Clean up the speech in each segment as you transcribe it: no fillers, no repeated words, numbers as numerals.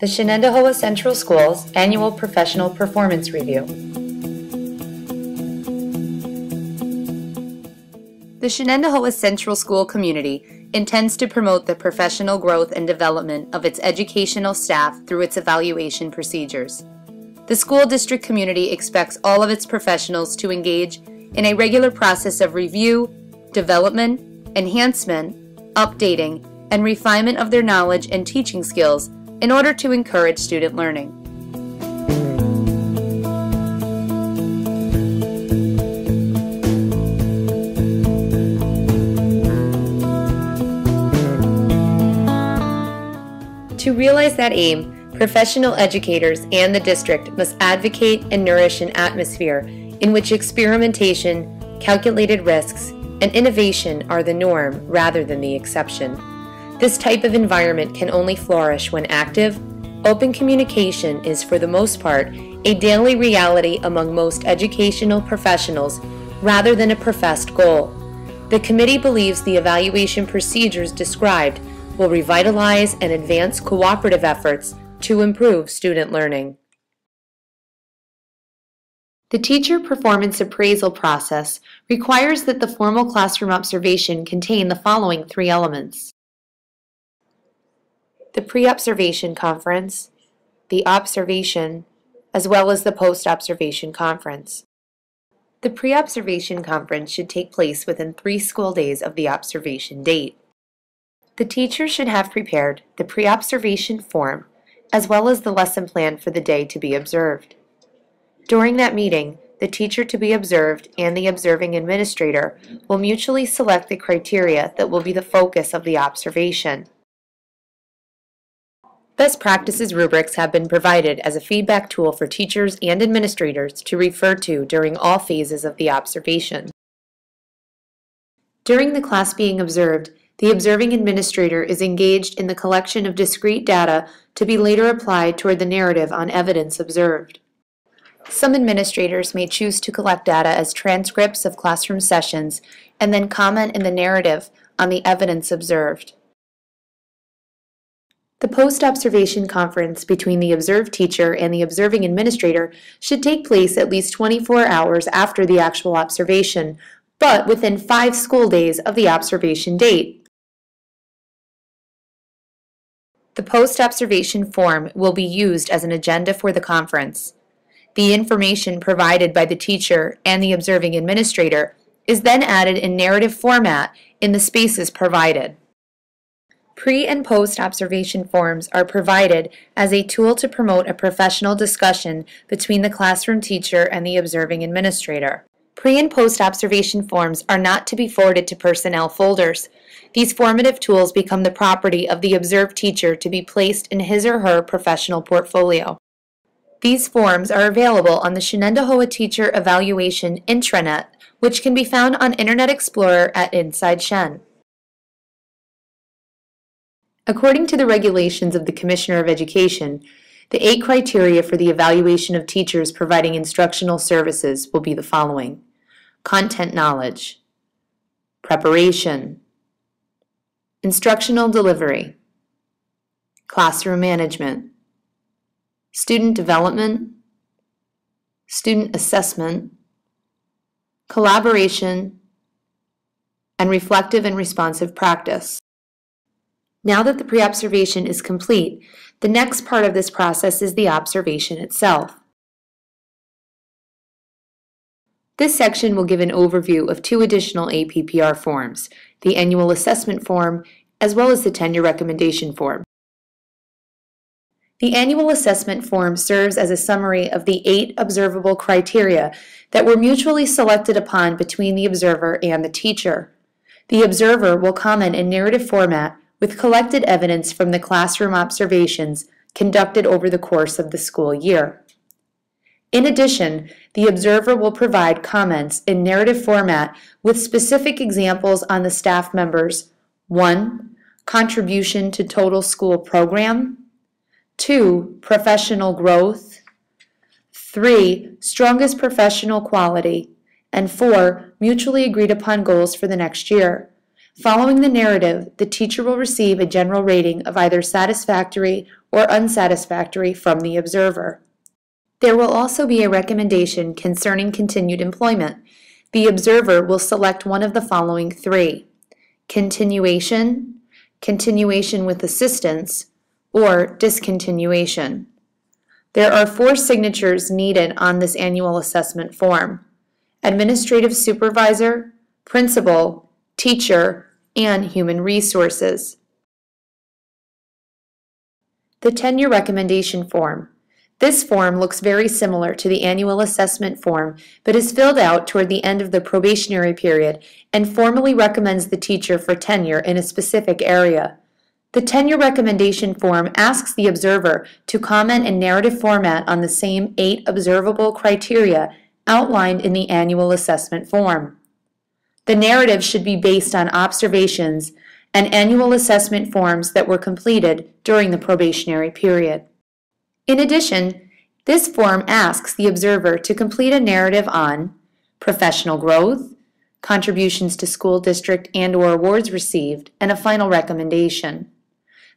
The Shenendehowa Central Schools Annual Professional Performance Review. The Shenendehowa Central School community intends to promote the professional growth and development of its educational staff through its evaluation procedures. The school district community expects all of its professionals to engage in a regular process of review, development, enhancement, updating, and refinement of their knowledge and teaching skills in order to encourage student learning. To realize that aim, professional educators and the district must advocate and nourish an atmosphere in which experimentation, calculated risks, and innovation are the norm rather than the exception. This type of environment can only flourish when active, open communication is for the most part a daily reality among most educational professionals rather than a professed goal. The committee believes the evaluation procedures described will revitalize and advance cooperative efforts to improve student learning. The teacher performance appraisal process requires that the formal classroom observation contain the following three elements: the pre-observation conference, the observation, as well as the post-observation conference. The pre-observation conference should take place within 3 school days of the observation date. The teacher should have prepared the pre-observation form as well as the lesson plan for the day to be observed. During that meeting, the teacher to be observed and the observing administrator will mutually select the criteria that will be the focus of the observation. Best practices rubrics have been provided as a feedback tool for teachers and administrators to refer to during all phases of the observation. During the class being observed, the observing administrator is engaged in the collection of discrete data to be later applied toward the narrative on evidence observed. Some administrators may choose to collect data as transcripts of classroom sessions and then comment in the narrative on the evidence observed. The post-observation conference between the observed teacher and the observing administrator should take place at least 24 hours after the actual observation, but within 5 school days of the observation date. The post-observation form will be used as an agenda for the conference. The information provided by the teacher and the observing administrator is then added in narrative format in the spaces provided. Pre- and post-observation forms are provided as a tool to promote a professional discussion between the classroom teacher and the observing administrator. Pre- and post-observation forms are not to be forwarded to personnel folders. These formative tools become the property of the observed teacher to be placed in his or her professional portfolio. These forms are available on the Shenendehowa Teacher Evaluation intranet, which can be found on Internet Explorer at Inside Shen. According to the regulations of the Commissioner of Education, the 8 criteria for the evaluation of teachers providing instructional services will be the following: content knowledge, preparation, instructional delivery, classroom management, student development, student assessment, collaboration, and reflective and responsive practice. Now that the pre-observation is complete, the next part of this process is the observation itself. This section will give an overview of 2 additional APPR forms, the Annual Assessment Form as well as the Tenure Recommendation Form. The Annual Assessment Form serves as a summary of the 8 observable criteria that were mutually selected upon between the observer and the teacher. The observer will comment in narrative format with collected evidence from the classroom observations conducted over the course of the school year. In addition, the observer will provide comments in narrative format with specific examples on the staff members' 1. Contribution to total school program, 2. Professional growth, 3. Strongest professional quality, and 4. Mutually agreed upon goals for the next year. Following the narrative, the teacher will receive a general rating of either satisfactory or unsatisfactory from the observer. There will also be a recommendation concerning continued employment. The observer will select one of the following three: continuation, continuation with assistance, or discontinuation. There are 4 signatures needed on this annual assessment form: administrative supervisor, principal, teacher, and human resources. The tenure recommendation form. This form looks very similar to the annual assessment form, but is filled out toward the end of the probationary period and formally recommends the teacher for tenure in a specific area. The tenure recommendation form asks the observer to comment in narrative format on the same 8 observable criteria outlined in the annual assessment form. The narrative should be based on observations and annual assessment forms that were completed during the probationary period. In addition, this form asks the observer to complete a narrative on professional growth, contributions to school district and/or awards received, and a final recommendation.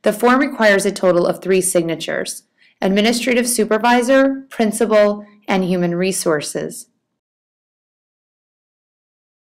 The form requires a total of 3 signatures: administrative supervisor, principal, and human resources.